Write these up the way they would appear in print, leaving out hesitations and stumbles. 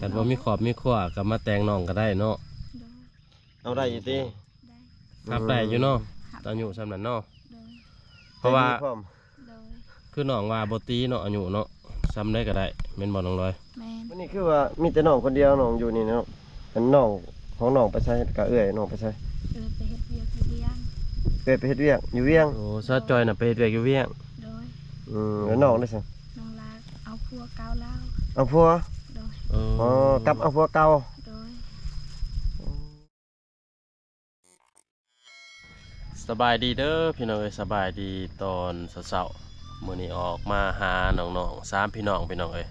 กันว่ามีขอบมีขั้วกับมาแต่งน้องก็ได้เนาะเอาได้อยู่ติครับได้อยู่เนาะตอนอยู่สำนันเนาะเพราะว่าคือน้องว่าบ่ตีเนาะอายุเนาะซ้ำได้ก็ได้แม่นบ่น้องลอยวันนี้คือว่ามีแต่น้องคนเดียวน้องอยู่นี่เนาะเป็นน้องของน้องไปใช้กะเอื้อยน้องไปใช้ไปเฮ็ดเวียกอยู่เวียงไปเฮ็ดเวียกอยู่เวียงโอ้ซาจอยน่ะไปเฮ็ดเวียกอยู่เวียงแล้วน้องได้ซั่นน้องลาเอาพัวเก่าแล้วเอาพัวอ๋อกลับเอาพัวเก่าสบายดีเด้อพี่น้องเอ้ยสบายดีตอนเช้าๆมื้อนี้ออกมาหาน้องๆ3พี่น้องเอ้ย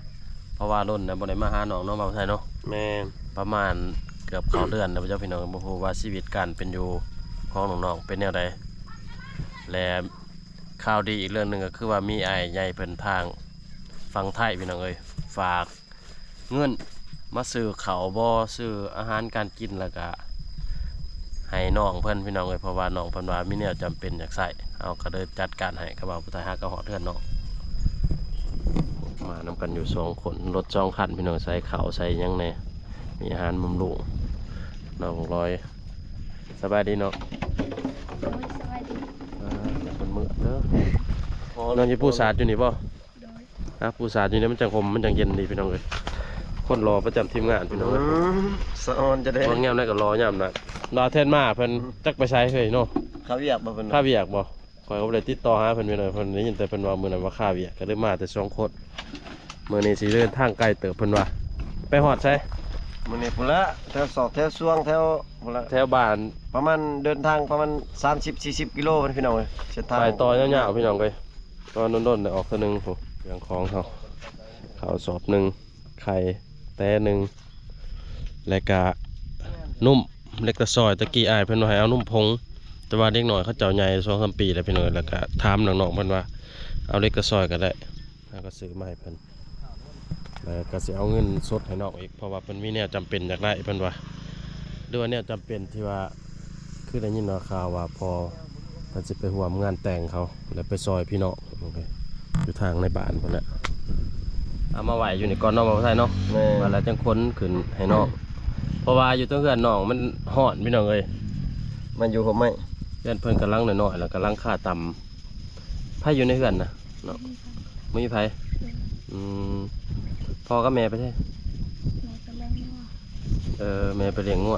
เพราะว่ารุ่นน่ะบ่ได้มาหาน้องเนาะบ่าวไทยเนาะแม่นประมาณเกือบเข้าเดือนแล้วเจ้าพี่น้องบ่ฮู้ว่าชีวิตการเป็นอยู่ของน้องๆเป็นแนวใดและข่าวดีอีกเรื่องนึงก็คือว่ามีอ้ายใหญ่เพิ่นทางฝั่งไทยพี่น้องเอ้ยฝากเงินมาซื้อข้าวบ่ซื้ออาหารการกินแล้วก็ให้น้องเพิ่นพี่น้องเอ้ยเพราะว่าน้องเพิ่นว่ามีแนวจำเป็นอยากใช้เอาก็เลยจัดการให้กับบ่าวผู้ไทยฮักก็ฮอดเทือนน้องมานำกันอยู่2คนรถ2คันพี่น้องใส่ข้าวใส่หยังแน่มีอาหารบำรุงน้องลอยสบายดีเนาะสบายดีอย่าเป็นมือเด้อน้องจะปูสาดอยู่นี่ป่ะนะปูสาดอยู่นี่มันจังคมมันจังเย็นดีพี่น้องเลยคนรอประจำทีมงานพี่น้องเลยสะออนจะได้คนเงียบได้ก็รอย่ำนะรอเทนมาเพิ่นจักไปใช้เคยเนาะข้าวเวียกบ่เพิ่นข้าเวียกบ่คอยเขาเลยติดต่อหาเพิ่นไปเลยเพิ่นได้ยินแต่เพิ่นว่ามื้อนั้นว่าข้าเวียกก็เลยมาแต่2คนมื้อนี้สิเดินทางไกลเติบเพิ่นว่าไปฮอดใช่มื้อนี้พุ่นละแถวศอกแถวซ่วงแถวพุ่นละแถวบ้านประมาณเดินทางประมาณ30-40กิโลพี่น้องเอ้ยเส้นทางไปต่อยาวๆพี่น้องเลยตอนโดนๆได้ออกตัวนึงโหอย่างของเขาข้าวสอบนึงไข่แต่นึงแล้วก็นุ่มเล็กตะซอยตะกี้อายเพิ่นว่าให้เอานุ่มผงแต่ว่าเด็กหน่อยเขาเจ้าใหญ่2-3 ปีแล้วพี่น้องแล้วก็ถามน้องๆเพิ่นว่าเอาเล็กตะซอยก็ได้แล้วก็ซื้อมาให้เพิ่นแล้วก็สิเอาเงินสดให้น้องอีกเพราะว่าเพิ่นมีแนวจำเป็นอยากได้เพิ่นว่าด้วยแนวจำเป็นที่ว่าคือได้ยินข่าวว่าพอเพิ่นสิไปร่วมงานแต่งเขาแล้วไปซอยพี่น้องอยู่ทางในบ้านเพิ่นแหละเอามาไหวอยู่ในก้อนน้องมาใส่เนาะมาแล้วจังค้นขึ้นให้น้องเพราะว่าอยู่ตรงเฮือนน้องมันห่อนพี่น้องเลยมันอยู่ผมไหมเฮือนเพิ่นกำลังน้อยๆแล้วกำลังค่าต่ำไผอยู่ในเฮือนนะเนาะไม่มีไผพ่อกับแม่ไปใช่แม่ไปเลี้ยงงัว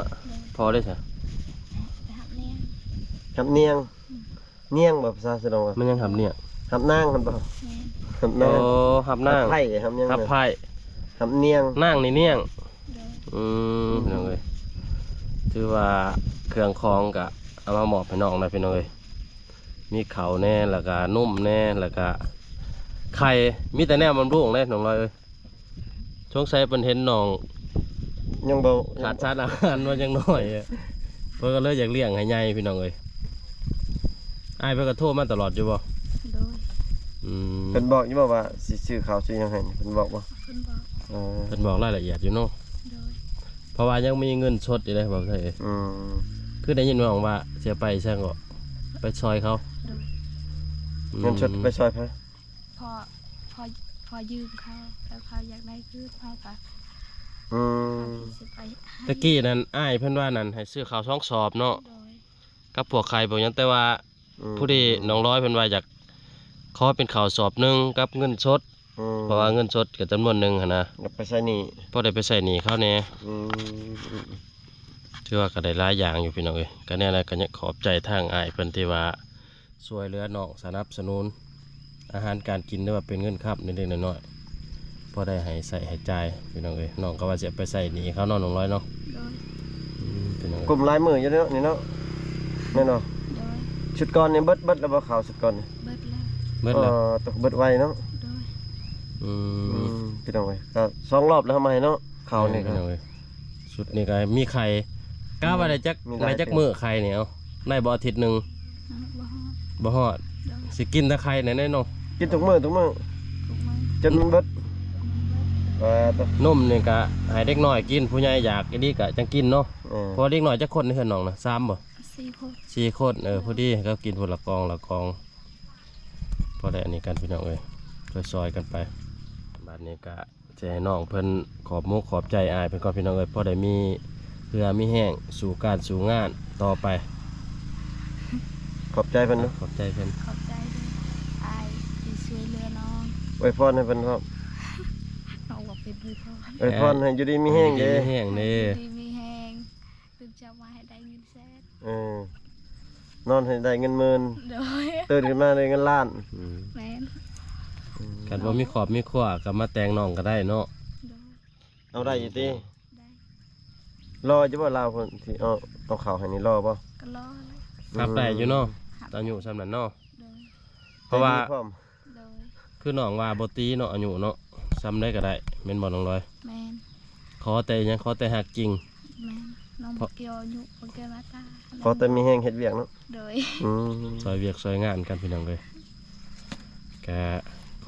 พ่อได้ใช่หับเนียงเนียงแบบภาษาสนองมันยังหับเนียงหับนางมันเปล่าหับนางหับนางไผ่หับเนียงหับไผ่หับเนียงนางนี่เนียงพี่น้องเลยถือว่าเครื่องคองกะเอามาหมอบให้น้องนะพี่น้องเลยมีเข่าแน่แล้วก็นุ่มแน่แล้วก็ไข่มีแต่แน่มันรุ่งแน่น้องลอยเลยช่วงใส่เป็นเห็นน้องยังเบาขาดชาติอาหารว่ายังน้อยเพื่อก็เลยอยากเลี้ยงให้ใหญ่พี่น้องเลยไอ้เพื่อก็โทษมาตลอดอยู่บ่เป็นบอกอยู่บ่ว่าสิซื้อข้าวซื้อยังไงเป็นบอกบ่เป็นบอกรายละเอียดอยู่เนาะเพราะว่ายังมีเงินสดอยู่เลยบอกใช่คือได้ยินว่าเสียไปใช่ก็ไปซอยเขาเงินสดไปซอยเขาพอยืมเขาแล้วเขาอยากได้คืนเขาก็ตะกี้นั้นอ้ายเพิ่นว่านั้นให้ซื้อข้าว2 สอบเนาะกับพวกไข่บอกยังแต่ว่าผู้ที่น้องร้อยเพิ่นว่าอยากขอเป็นข้าวสอบนึงกับเงินสดเพราะว่าเงินสดกับจำนวนนึงนะไปใส่หนี้พอได้ไปใส่หนี้เขาเนี่ยถือว่าก็ได้หลายอย่างอยู่พี่น้องเอ้ยก็เนี่ยอะไรก็ขอบใจทางอ้ายเพิ่นที่ว่าช่วยเหลือน้องสนับสนุนอาหารการกินได้ว่าเป็นเงินครับนิดๆน้อยๆพอได้ให้ใส่ให้จ่ายพี่น้องเอ้ยน้องก็ว่าจะไปใส่หนี้เขาน้อง100เนาะกลุ่มลายมืออยู่เนาะนี่เนาะแน่นอนชุดก่อนนี่เบิดแล้วบ่ข่าวชุดก่อนนี่เบิดแล้วตกเบิดไวเนาะพี่น้องเอ้ยก็2 รอบแล้วทำไมเนาะข่าวนี่ครับชุดนี้ก็มีไข่ก้าวอะไรจักมือไข่เนี่ยเอาได้บ่อาทิตย์นึงบ่ฮอดสิกินแต่ไข่ไหนเนาะกินทุกมื้อจนมันเบิดนมนี่ก็ให้เด็กน้อยกินผู้ใหญ่อยากอีดีก็จังกินเนาะพอเด็กน้อยจักคนในเฮือนน้องนะ3บ่4 คนพอดีก็กินคนละกองพอได้อันนี้กันพี่น้องเอ้ยซอยกันไปบัดนี้ก็เท สิให้น้องเพิ่นขอบมุกขอบใจอายเพิ่นก่อนพี่น้องเอ้ยพอได้มีเพื่อมีแห้งสู่การสู่งานต่อไป ขอบใจเพิ่นเนาะ ขอบใจเพิ่น ขอบใจด้วยอายที่ช่วยเหลือน้อง อวยพรให้เพิ่นพร้อม น้องบอกเป็นด้วยพ่อ อวยพรให้อยู่ดีมีแห้งเด้ มีแห้งเด้ ดีมีแหงตื่นเช้ามาให้ได้เงินแสน นอนให้ได้เงินหมื่น โดย ตื่นขึ้นมาได้เงินล้าน แม่น กันว่ามีขอบมีขั้วก็มาแต่งน้องก็ได้เนาะ โดย เอาได้อยู่ติ ได้ รออยู่บ่ลาวเพิ่นที่เอาข้าวให้นี่รอบ่ ก็รอเลย ครับได้อยู่เนาะ หับ อายุสำนั้นเนาะ โดย เพราะว่า ใจดีพร้อม โดย คือน้องว่าบ่ตีเนาะอายุเนาะซ้ำได้ก็ได้แม่นบ่น้องลอย แม่น ขอแต่หยังขอแต่หักจริง แม่นน้อง เพราะ เกี่ยวอยู่บ่เกี่ยวมาตา ขอแต่มีแห้งเฮ็ดเวียกเนาะ โดย อืม ซอยเวียกซอยงานกันพี่น้องเลยก็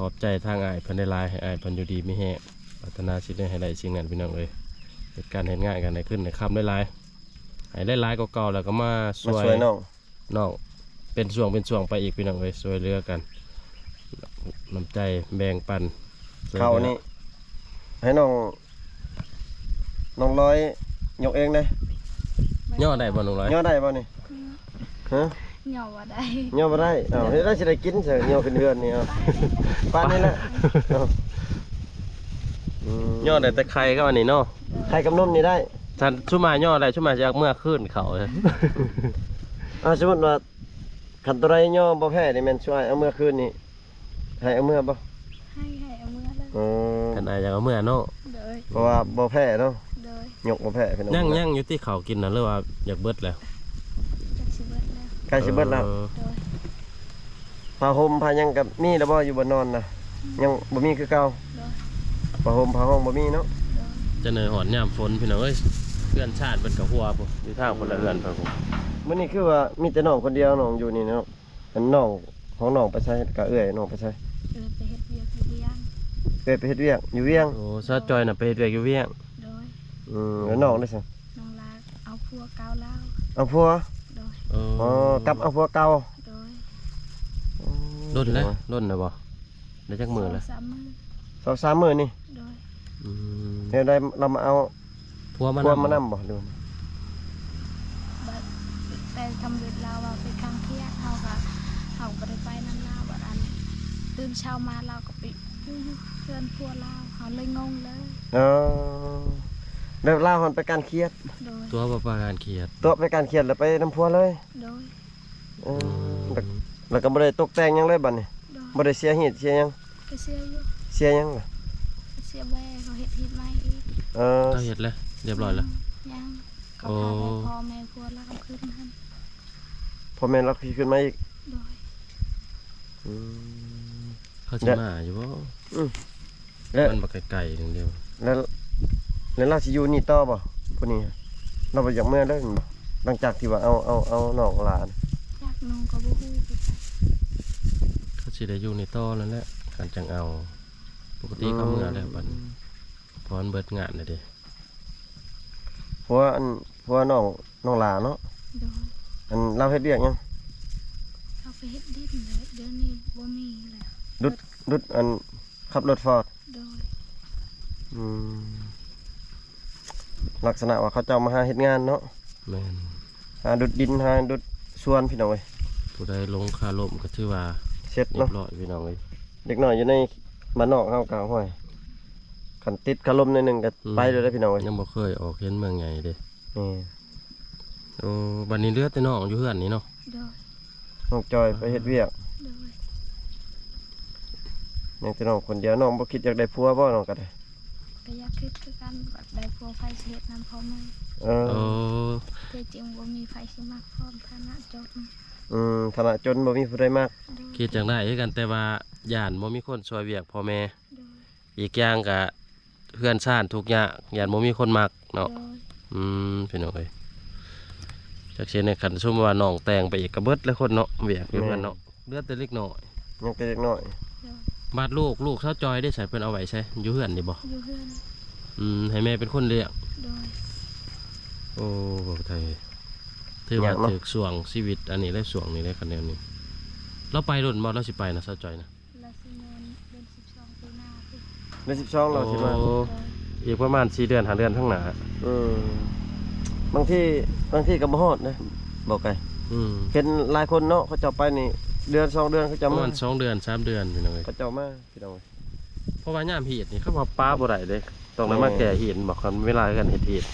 ขอบใจทางอ้ายเพิ่นได้หลายให้อ้ายเพิ่นอยู่ดีมีแฮงพัฒนาชีวิตให้ได้สิ่งนั้นพี่น้องเลยเหตุการณ์เฮ็ดงานกันได้ขึ้นได้คำได้หลายให้ได้หลายกว่าเก่าแล้วก็มาช่ มา วย ช่วยน้อง น้องเป็นช่วงไปอีกพี่น้องเลยช่วยเหลือกันน้ำใจแบ่งปันช่วยหลือ เขานี่ให้น้องร้อยยกเองได้ ย่อได้บ่น้องร้อย ย่อได้บ่นี่ฮะ เหนียวว่าได้ ย่อบ่ได้เฮ็ดได้สิได้กินเถอะย่อขึ้นเรือนนี่เอาปานนี้แหละเอาอืม ย่อได้แต่ไข่ก็อันนี้เนาะ ไข่กับนมนี่ได้ ท่านชุมาย่อได้ชุมาจากเมื่อคืนเขาเลย สมมุติว่าคันตัวใดย่อบ่แพ้นี่แม่นช่วยเอาเมื่อคืนนี่ให้เอาเมื่อบ่ ให้เอามือเลย อืม กันอายจากเอาเมื่อเนาะ โดย เพราะว่าบ่แพ้เนาะ โดย ยกบ่แพ้พี่น้อง ยังอยู่ที่เขากินนะหรือว่าอยากเบิดแล้ว จักสิเบิดแล้ว ใกล้สิเบิดแล้ว ออ โดย ผ้าห่มผ้าหยังกับมีแล้วบ่อยู่บนนอนนะยังบ่มีคือเก่า โดย ผ้าห่มผ้าห้องบ่มีเนาะ โดย จะเหนื่อยหอนยามฝนพี่น้องเอ้ยเพื่อนชาติเป็นกับหัวผมอยู่ทางคนละเรือนไปผม มื้อนี้คือว่ามีแต่น้องคนเดียวน้องอยู่นี่เนาะเป็นน้องของน้องไปใช้กะเอื้อยน้องไปใช้ เลยไปเฮ็ดเวียกอยู่เวียง เอื้อยไปเฮ็ดเวียกอยู่เวียง โอ้ซาจอยน่ะไปเฮ็ดเวียกอยู่เวียง โดย แล้วน้องได้ซั่น น้องลาเอาพัวเกาแล้ว เอาผัว โดย เออ อ๋อกลับเอาผัวเก่า โดย ด้นเลยด้นเลยบ่ได้จักมือเลย สามมือ 2-3มื้อนี่ โดย อืม เดี๋ยวได้เรามาเอา พัวมา ผัว นำ มานํบ่ดู บัดแต่ทำเด็ดลาวว่าไปกลางเที่ยงเขาก็เขาบ่ได้ไปนำลาวบัดอันตื่นเช้ามาเราก็ไปอยู่เพื่อนพัวลาวเขาเลยงงเลย เออแล้วลาวหันไปการเครียด โดย ตัวประการเครียด ตัวไปการเครียดแล้วไปนํผัวเลย โดย เออแล้วก็บ่ได้ตกแต่งหยังเลยบัดนี้ โดย บ่ได้เสียเหตุเสียหยัง ไปเสียอยู่ เสียหยังล่ะ ไปเสียแม่เขาเฮ็ดเฮ็ดใหม่อีก เออ ก็เฮ็ดแล้วเรียบร้อยแล้ว ยังเขา โอ้ พาได้พ่อแม่พัวลาวขึ้นหัน พ่อแม่เราขึ้นมาอีก โดย อืม เขาสิมาอยู่บ่ แล้ว มันบ่ไกลๆนึงเดียว แล้วเราสิอยู่นี่ต่อบ่ผู้นี้เราบ่อยากเมื่อเลยบ่หลังจากที่ว่าเอาน้องหลาน จากน้องก็บ่ฮู้คือกัน เขาสิได้อยู่ในต่อนั่นแหละกันจังเอา ปกติเขาเมื่อแล้วบัดนี้พรเบิดงานน่ะเด้ เพราะว่าน้องหลานเนาะ โดย เราเฮ็ดเวียกหยัง เขาไปเฮ็ดดินเลยเดี๋ยวนี้บ่มีแล้ว ดุดขับรถฟอร์ด โดย อืมลักษณะว่าเขาเจ้ามาหาเฮ็ดงานเนาะ แม่น หาดุดดินหาดุดสวนพี่น้องเอ้ย ผู้ใดลงคาลมก็ถือว่า เสร็จ เรีย เนาะ บร้อยพี่น้องเอ้ย เด็กน้อยอยู่ในบ้านนอกเฮาก็ห้อยคันติดคารมหน่อยหนึงก็ไปเลยเด้อพี่น้องเอ้ย ยังบ่เคยออกเห็นเมืองใหญ่เด้ นี่ โอ้บัดนี้เหลือแต่น้องอยู่เฮือนนี่เนาะ โดย น้องจอยไปเฮ็ดเวียก โดย ยังแต่น้องคนเดียวน้องบ่คิดอยากได้ผัวบ่น้องก็ได้ ก็อยากคิดคือกันแบบได้พัวไฟสิเฮ็ดนำพ่อแม่ เออ โอ้ แต่จริงบ่มีไฟสิมักพร้อมฐานะจน ฐานะจนบ่มีผู้ใดมาก โดย คิดจังได้คือกันแต่ว่าย่านบ่มีคนช่วยเวียกพ่อแม่ โดย อีกอย่างก็เพื่อนชาติทุกอย่างย่านบ่มีคนมักเนาะ โดย พี่น้องเอ้ยจักเช่นในขันซุ่มว่าน้องแต่งไปอีกกระเบิดแล้วคนเนาะเวียกอยู่กันเนาะเลือดแต่เล็กน้อย ยังแต่เด็กน้อย โดย บาดลูกเช้าจอยได้ใส่เพิ่นเอาไว้ใช่อยู่เฮือนนี่บ่ อยู่เฮือน ให้แม่เป็นคนเลี้ยง โดย โอ้บ่ไทยถือว่าถือส่วงชีวิตอันนี้ได้ส่วงนี้ได้คะแนนนี้เราไปรุ่นบ่เราสิไปนะเช้าจอยนะ แล้วสิเงินเดือน12ปีหน้าคือ เดือน12เราสิมา โอ้อีกประมาณ4เดือน5เดือนข้างหน้า อืมบางที่ก็บ่ฮอดนะบอกไง อืม เห็นหลายคนเนาะเขาเจ้าไปนี่เดือน2เดือนเขา ป เจ้า ระ มา มาณ2เดือน3เดือนพี่น้องเอ้ย เขาเจ้ามาพี่น้อง เพราะว่ายามเฮ็ดนี่เขาว่าป้าบ่ได้เด้ต้องได้มาแก่เฮ็ดบอกกันเวลากันเฮ็ด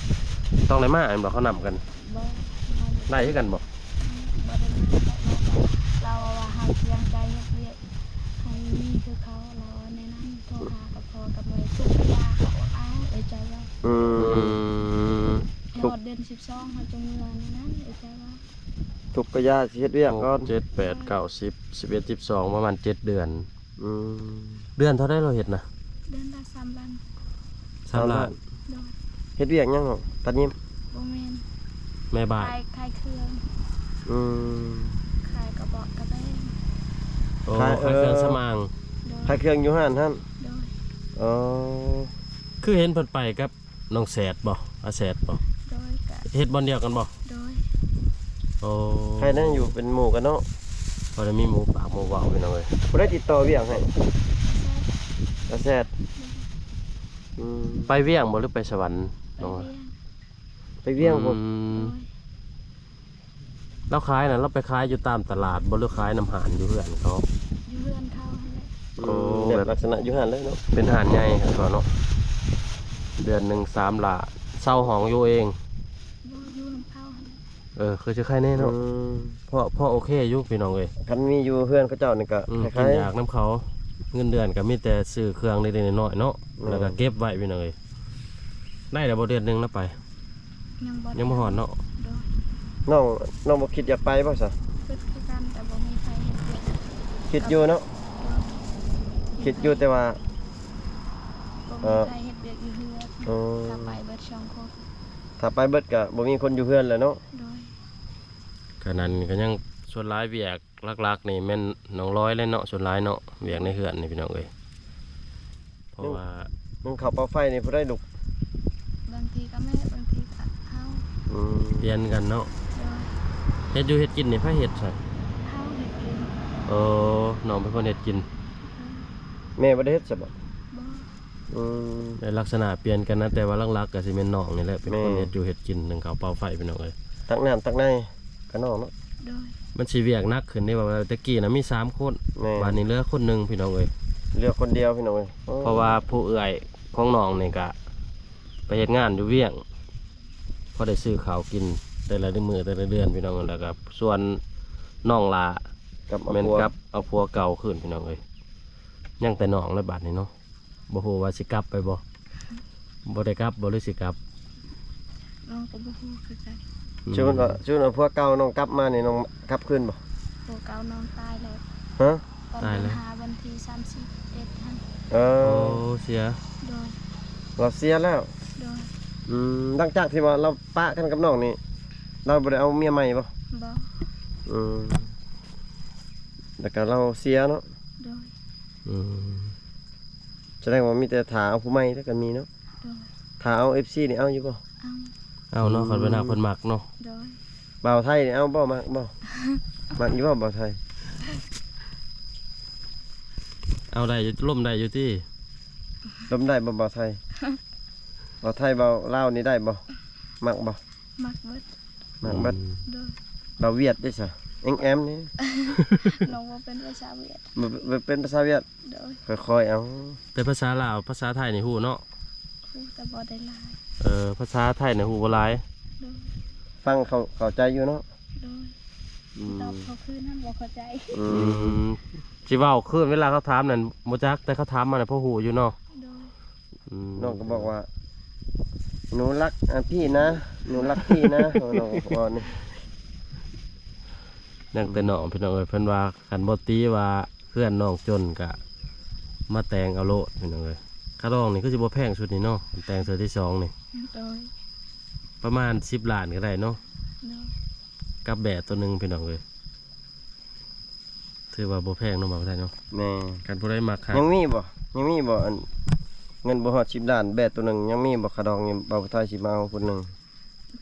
ต้องได้มาอันบอกเขานำกัน บ่ ได้คือกันบ่ บ่ได้มาเราว่าเฮาเตรียมใจเฮ็ดเวียกให้มีคือเขาเราในนั้นโทรหากับพ่อกับแม่ทุกเวลาเขาเอาไอ้ใจว่า อื อื ม ม หอดเดือน12เขาจะเงินนั้นไอ้ใจว่า ทุกกระยาสิเฮ็ดเวียกก่อน 7 8 9 10 11 12ประมาณ7เดือน อืม เดือนเท่าได้เราเฮ็ดนะ เดือนละ3ล้าน 3ล้าน โดย เฮ็ดเวียกยังเนาะตัดยิ้ม บ่แม่น แม่บ้าน ขายเครื่อง อืม ขายกระบอกกระแบง โอ้ ขาย ขายเครื่องสมาง โดย ขายเครื่องอยู่ห้านท่าน โดย อ๋อ คือเห็นเพิ่นไปกับน้องแสดบ่อาแสดบ่ โดยกะ เฮ็ดบ่อนเดียวกันบ่ โดย โอ้ ใครนั่นอยู่เป็นหมู่กันเนาะ บ่ได้มีหมูปากหมูเว้าพี่น้องเอ้ย บ่ได้ติดต่อเวียกให้กระแซดอืม ไปเวียงบ่หรือไปสวรรค์ ไป น้อง เรียน ไปเวียงผม อืม โดย เราขายน่ะเราไปขายอยู่ตามตลาดบ่หรือขายน้ำหานอยู่เฮือนเขา อยู่เรือนเขาหั่นแหละ โอ้ แบบลักษณะอยู่ห้านเลยเนาะ เป็นหานใหญ่ครับเขาเนาะเดือนหนึง3ล้านเช่าห้องอยู่เอง อยู่นำเขาหั่นแหละ คือจะใครแน่ อื เนาะ ม พ่อโอเคอยู่พี่น้องเอ้ย คันมีอยู่เฮือนเขาเจ้านี่ก็ กิ คล้าน ย อยากน้ำเขาเงินเดือนก็มีแต่ซื้อเครื่องเล็กๆน้อยๆเนาะ อืม แล้วก็เก็บไว้พี่น้องเอ้ยได้แต่บ่เดือนหนึงแล้วไป ยังบ่ฮอดเนาะ โดย ๆน้องบ่คิดอยากไปบ่ซะ คิดคือกันแต่บ่มีไฟเฮ็ดเวียก คิดอยู่เนาะคิดอยู่แต่ว่า บ่มีไฟเฮ็ดเวียกอยู่เฮือน อ๋อ ถ้าไปเบิด2คน ถ้าไปเบิดก็บ่มีคนอยู่เฮือนแหล้วเนาะ โดย ขนาดนี้ก็ยังส่วนหลายเวียกหลักๆนี่แม่นน้องร้อยเลยเนาะส่วนหลายเนาะเวียกในเฮือนนี่พี่น้องเอ้ยเพราะว่า มันเข้าเป่าไฟนี่บ่ได้ลูก บางทีก็แม่บางทีก็เฮา อืม เปลี่ยนกันเนาะ โดย เฮ็ดอยู่เฮ็ดกินนี่ไผเฮ็ดใช่ เฮาเฮ็ดเอง เออน้องเป็นคนเฮ็ดกิน แม่บ่ได้เฮ็ดซะบ่ บ่ อืม ในลักษณะเปลี่ยนกันนะแต่ว่าหลักๆก็สิแม่นน้องนี่แหละเป็นคน แม่ เฮ็ดอยู่เฮ็ดกินหนึงเขาเป่าไฟพี่น้องเอ้ย ตักน้ำตักในก็น้องเนาะ โดย มันสิเวียกหนักขึ้นได้ว่าตะกี้น่ะมี3คน แม่ บัดนี้เหลือคนหนึงพี่น้องเอ้ย เหลือคนเดียวพี่น้องเอ้ยโอ้ เพราะว่าผู้เอื้อยของน้องนี่ก็ไปเฮ็ดงานอยู่เวียงพอได้ซื้อข้าวกินแต่ละมื้อแต่ละเดือนพี่น้องแล้วก็ส่วนน้องลา กับ แม่น ครัว กับเอาผัวเก่าขึ้นพี่น้องเอ้ยยังแต่น้องแล้วบัดนี้เนาะบ่ฮู้ว่าสิกลับไปบ่ได้กลับบ่หรือสิกลับ น้องก็บ่ฮู้คือกัน ชื่อมันว่าชื่อมันพวกเก่าน้องกลับมานี่น้องกลับคืนบ่ ตัวเก่าน้องตายแล้ว ฮะ ตอนเดือน5วันที่31หั่น เอ โอ้ อ เสีย โดย เราเสียแล้ว โดย หลังจากที่ว่าเราปะกันกับน้องนี่เราบ่ได้เอาเมียใหม่บ่ บ่ อืมแล้วก็เราเสียเนาะ โดย อืม แสดงว่ามีแต่ถาเอาผู้ใหม่แล้วกันมีเนาะ โดย ถาเอา FC นี่เอาอยู่บ่ เอา เอาเนาะคันเวลาเพิ่นมักเนาะ โดย บ่าวไทยนี่เอาบ่มักบ่ มักอยู่บ่บ่าวไทย เอาได้อยู่ล่มได้อยู่ที่ ลมได้บ่บ่าวไทย บ่าวไทยบ่าวลาวนี่ได้บ่มักบ่ มักเบิด มักเบัด โดย บ่าวเวียดได้ซะเอ็งแอมนี่ น้องบ่เป็นภาษาเวียด บ่เป็นภาษาเวียด โดย ค่อยๆเอา แต่ภาษาลาวภาษาไทยนี่ฮู้เนาะ ฮู้แต่บ่ได้หลาย ภาษาไทยนี่ฮู้บ่หลาย โดย ฟังเข้าใจอยู่เนาะ โดยตอบเขาคืนนั้นบ่เข้าใจ อื อื ม มสิเว้าคืนเวลาเขาถามนั่นบ่จักแต่เขาถามมาน่ะพอฮู้อยู่เนาะ โดย อืม น้องก็บอกว่า หนูรักพี่นะ หนูรักพี่นะ น้องก็บอกนี่ นั่งแต่น้องพี่น้องเอ้ยเพิ่นว่าคันบ่ตีว่าเพื่อนน้องจนก็มาแต่งเอาโลดพี่น้องเอ้ยค่าดองนี่คือสิบ่แพงสุดนี่เนาะแต่งเทื่อที่สองนี่ โดย ประมาณ10ล้านก็ได้เนาะ โดย กับแบะตัวหนึงพี่น้องเอ้ยถือว่าบ่แพงเนาะบ่ได้เนาะ แม่ กันผู้ใดมักครับ ยังมีบ่อันเงินบ่ฮอด10ล้านแบตตัวหนึงยังมีบ่ขะดองนี่บ่าวไทยสิมาเอาคนหนึง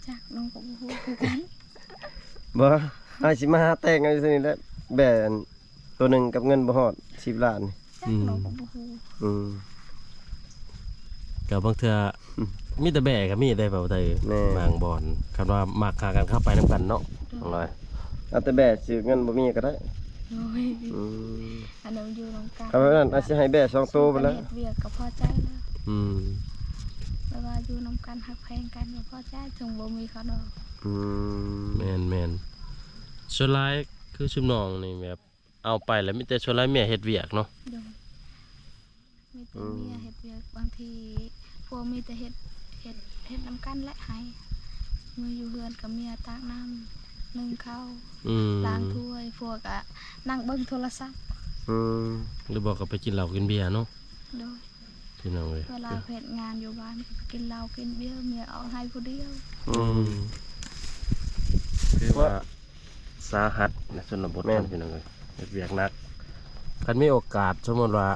จักน้องก็บ่ฮู้คือกัน บ่อ้ายสิมาหาแต่งเอาอยู่นี่แหละแบตอันตัวหนึงกับเงินบ่ฮอด10ล้านนี่ จักน้องก็บ่ฮู้ อืม ก็บางเทื่อมีแต่แบกก็มีได้เปล่าไทย แม่ บางบ่อนคำว่ามักหากันเข้าไปนํกันเนาะน้องลอย เอาแต่แบะซื้อเงินบ่มีก็ได้ โอ้ย อืม อันนั้นอยู่ตรงกลาง เอาไว้นั่นอาจสิให้แบะ2ตัวไปแล้ว เฮ็ดเวียกก็พอใจแล้ว อืม แล้วว่าอยู่นํกันฮักแพงกันก็พอใจถึงบ่มีเขาดอก อืม แม่นส่วนหลายคือชุมน้องนี่แบบเอาไปแล้วมีแต่ส่วนหลายเมียเฮ็ดเวียกเนาะ โดยมีแต่เมียเฮ็ดเวียกบางทีพวกมีแต่เฮ็ดนํกันและให้มืออยู่เฮือนกับเมียตากน้ำนึ่งข้าว อืม ล้างถ้วยพวกอะนั่งเบิ่งโทรศัพท์ อืม หรือบอกก็ไปกินเหล้ากินเบียร์เนาะ โดย พี่น้องเอ้ย เวลาเพจงานอยู่บ้านก็กินเหล้ากินเบียร์เมียเอาให้ผู้เดียว อืม คือว่าสาหัสในชนบท แม่น พี่น้องเอ้ยเฮ็ดเวียกหนักคันมีโอกาสสมมติว่า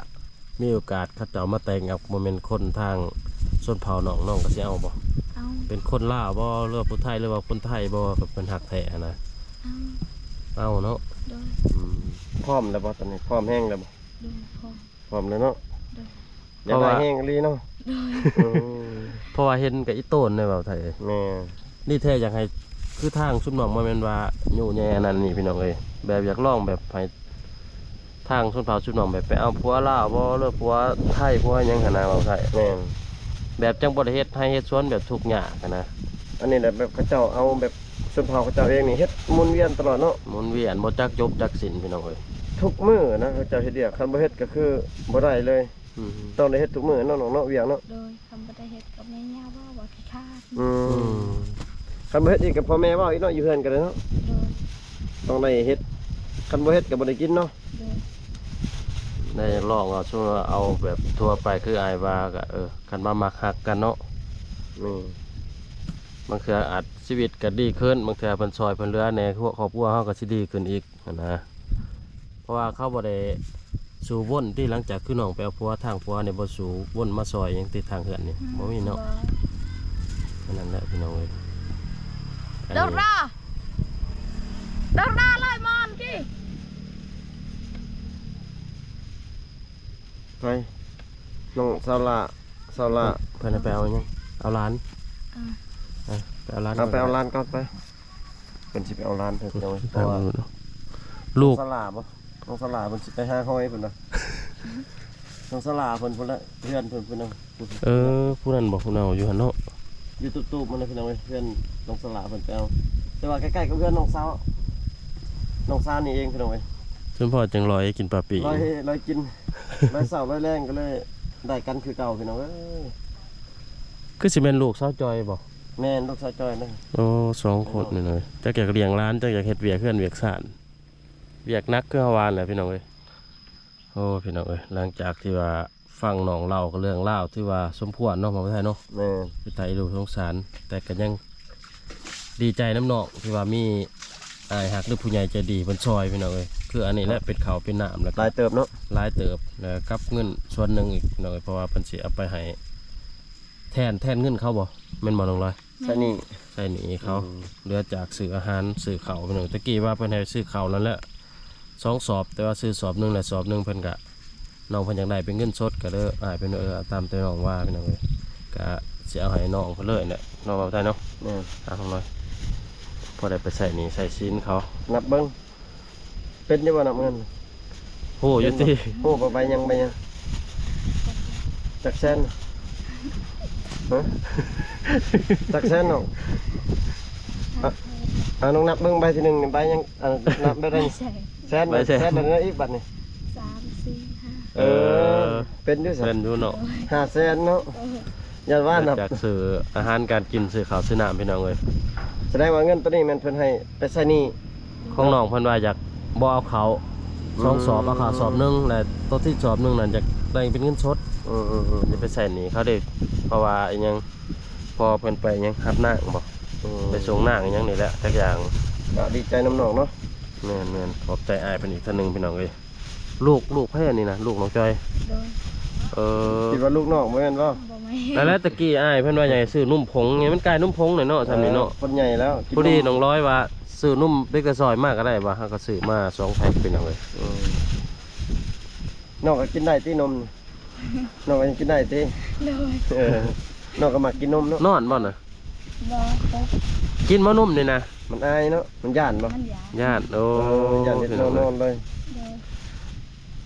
มีโอกาสเขาจะเอามาแต่งกับโมเมนต์คนทางชนเผ่าน้องก็สิเอาบ่ เอา เป็นคนลาวบ่หรือว่าผู้ไทยหรือว่าคนไทยบ่แบบเป็นหักแท้นะ เอา เอาเนาะ โดย อืม พร้อมแล้วบ่ตอนนี้พร้อมแห้งแล้วบ่ โดยพอ พร้อมแล้วเนาะ โดย อยากได้แห้งอีหลีเนาะ โดย อืม เพราะว่าเห็นกับอีโต้นในเบาไทย แม่ นี่แท้อยากให้คือทางชุมน้องบ่แม่นว่าอยู่แย่นั่นนี่พี่น้องเอ้ยแบบอยากลองแบบให้ทางชนเผ่าชุมน้องแบบไปเอาผัวลาวบ่หรือผัวไทยผัวหยังหั่นน่ะเบาไทย แม่น แบบจังบ่ได้เฮ็ดให้เฮ็ดสวนแบบทุกข์ยากหั้นนะ อันนี้แหละแบบเขาเจ้าเอาแบบชนเผ่าเขาเจ้าเองนี่เฮ็ดหมุนเวียนตลอดเนาะ หมุนเวียนบ่จักจบจักสิ้นพี่น้องเอ้ย ทุกมื้อนะเขาเจ้าเฮ็ดเวียกคันบ่เฮ็ดก็คือบ่ได้เลย อืม ต้องได้เฮ็ดทุกมื้อเนาะน้องเนาะเวียกเนาะ โดยคำบ่ได้เฮ็ดกับแม่ย่าว่าขี้คร้าน อื อื ม ม คันบ่เฮ็ดอีกก็พ่อแม่เว้าอีกเนาะอยู่เฮือนกันเลยเนาะ โดย ต้องได้เฮ็ดคันบ่เฮ็ดก็บ่ได้กินเนาะ โดย ได้ลองเอาช่วงเอาแบบทั่วไปคืออายว่าก็คันมามักฮักกันเนาะ นี่ บางเทื่ออาจชีวิตก็ดีขึ้นบางเทื่อเพิ่นซอยเพิ่นเหลือแหน่ครอบครัวเฮาก็สิดีขึ้นอีกหั้นนะเพราะว่าเขาบ่ได้สู่วนที่หลังจากคือน้องไปเอาผัวทางผัวเนี่ยบ่สู่วนมาซอยหยังติดทางเฮือนนี่บ่มีเนาะอันนั้นแหละพี่น้องเอ้ยอัน ด นี้ อกดาเลยมอนกี้ ไปน้องสาวละ เพิ่นให้ไปเอาหยังเอาหลานไปเอาหลาน เอาไปเอาร้านก่อนไปเพิ่นสิไปเอาร้านเพิ่นพี่น้องเอ้ยเพราะว่า ลูก สลาบ่น้องสลาเพิ่นสิไปหาห้อยเพิ่นน่ะน้องสลาเพิ่นพุ่นละเพื่อนเพิ่นเพิ่นน่ะ ผู้นั้นบอกผู้เนาอยู่หั่นเนาะ อยู่ตุ๊บๆมันเลยพี่น้องเอ้ยเพื่อนน้องสลาเพิ่นไปเอาแต่ว่าใกล้ๆกับเพื่อนน้องสาวนี่เองพี่น้องเอ้ย จนพ่อจังลอยกินปลาปี ร้อยกินร้อยเสาร์ร้อยแรงก็เลยได้กันคือเก่าพี่น้องเอ้ย คือสิเป็นลูกสาวจอยบ่ แม่นลูกสาวจอยนะ โอ้สองคนนี่เลยจักอยากเลี้ยงร้านจักอยากเฮ็ดเวียกเฮือนเวียกซ่านเวียกหนักคือเฮาวานแหละพี่น้องเอ้ยโอ้พี่น้องเอ้ยหลังจากที่ว่าฟังน้องเล่าก็เรื่องเล่าวที่ว่าสมควรเนาะมาไทยเนาะ แม่น คือไทยดูสงสาร แต่ก็ยังดีใจน้ำน้องที่ว่ามีอายหักหรือผู้ใหญ่ใจดีเพิ่นซอยพี่น้องเอ้ยคืออันนี้แหละเป็นข้าวเป็นน้ำแล้ว ห ก็ ลายเติบเนาะ หลายเติบแล้วกับเงินส่วนหนึ่งอีกหน่อยเพราะว่าเพิ่นสิเอาไปให้แทนเงินเขาบ่แม่นบ่น้องลอย ใช่นี่ ใช่หนีเขาเหลือจากซื้ออาหารซื้อข้าวไปหนึ่งตะกี้ว่าเพิ่นให้ซื้อข้าวนั่นแหละ2 สอบแต่ว่าซื้อสอบหนึงและสอบหนึงเพิ่นก็น้องเพิ่นอยากได้เป็นเงินสดก็เด้ออ้ายเพิ่นตามแต่น้องว่าพี่น้องเอ้ยก็สิเอาให้น้องเพิ่นเลยแหละน้องว่าได้เนาะ แม่น น้องลอยพอได้ไปใส่หนี้ใส่ชิ้นเขา นับเบิ่งเป็นอยู่บ่นับเงิน โหอยู่ติ โอ้บ่ไปยังจักแสนฮะจักแสนเนาะน้องนับเบิ่งใบที่หนึ่งนี่ใบยังนับได้ได้ ไม่ใช่ แสนแสนแล้วอีกบัดนี่ 3 4 เออเป็นด้วยสิ เพิ่นอยู่เนาะ 5แสนเนาะอย่าว่านับ จากซื้ออาหารการกินซื้อข้าวซื้อน้ำพี่น้องเอ้ย แสดงว่าเงินตัวนี้แม่นเพิ่นให้ไปใช้หนี้ ของน้องเพิ่นว่าอยากบ่เอาเขา2 สอบเอาข้าวสอบหนึงและตัวที่สอบหนึงนั่นอยากได้เป็นเงินสด จะไปใส่หนีเขาเด็กเพราะว่าอีหยังพอเพิ่นไปหยังหับนางบ่ไปส่งนางอีหยังนี่แหละทุกอย่าง ก็ดีใจน้ำหนองเนาะ แม่นขอบใจอ้ายเพิ่นอีกเท่านึงพี่น้องเอ้ยลูกไผอันนี้นะลูกน้องจอย โดย คิดว่าลูกน้องบ่แม่นบ่ บ่แม่ แล้วตะกี้อ้ายเพิ่นว่าอยากให้ซื้อนุ่มผงไงมันกลายนุ่มผงหน่อยเนาะทำนี่เนาะ คนใหญ่แล้ว พอดีน้องร้อยว่าซื้อนุ่มเล็กกระซอยมากก็ได้บ่เฮาก็ซื้อมา2 แพ็คพี่น้องเอ้ย น้องก็กินได้ที่นม น้องก็ยังกินได้ติ เลย น้องก็มักกินนมเนาะ นอนบ่น่ะ บ่ปุ๊บ กินมะนุ่มนี่นะ มันอายเนาะมันย่านบ่ มันยา ญาติโอ้ ย่านเฮ็ดนอนเลย เลย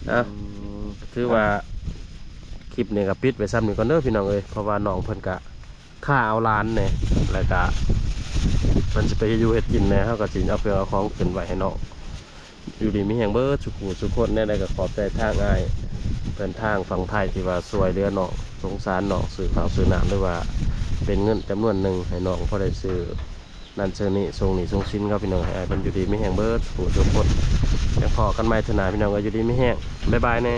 เอ้าถือว่าคลิปนี้ก็ปิดไว้ซ้ำนี่ก่อนเด้อพี่น้องเอ้ยเพราะว่าน้องเพิ่นก็ค่าเอาร้านเนี่ยแล้วก็เพิ่นสิไปอยู่เฮ็ดกินแหน่เฮาก็สิเอาไปเอาของขึ้นไว้ให้น้องอยู่ดีมีแฮงเบิดสุขุสุขคนแน่ใดก็ขอบใจทางอ้ายเพิ่นทางฝั่งไทยที่ว่าช่วยเหลือน้องสงสารน้องซื้อข้าวซื้อน้ำหรือว่าเป็นเงินจำนวนหนึงให้น้องพอได้ซื้อนั่นซื้อนี่ส่งนี่ส่งชิ้นครับพี่น้องให้อ้ายเพิ่นอยู่ดีมีแฮงเบิดสุขุสุขคนยังพอกันใหม่เถอะนะพี่น้องก็อยู่ดีมีแฮงบ๊ายบายแน่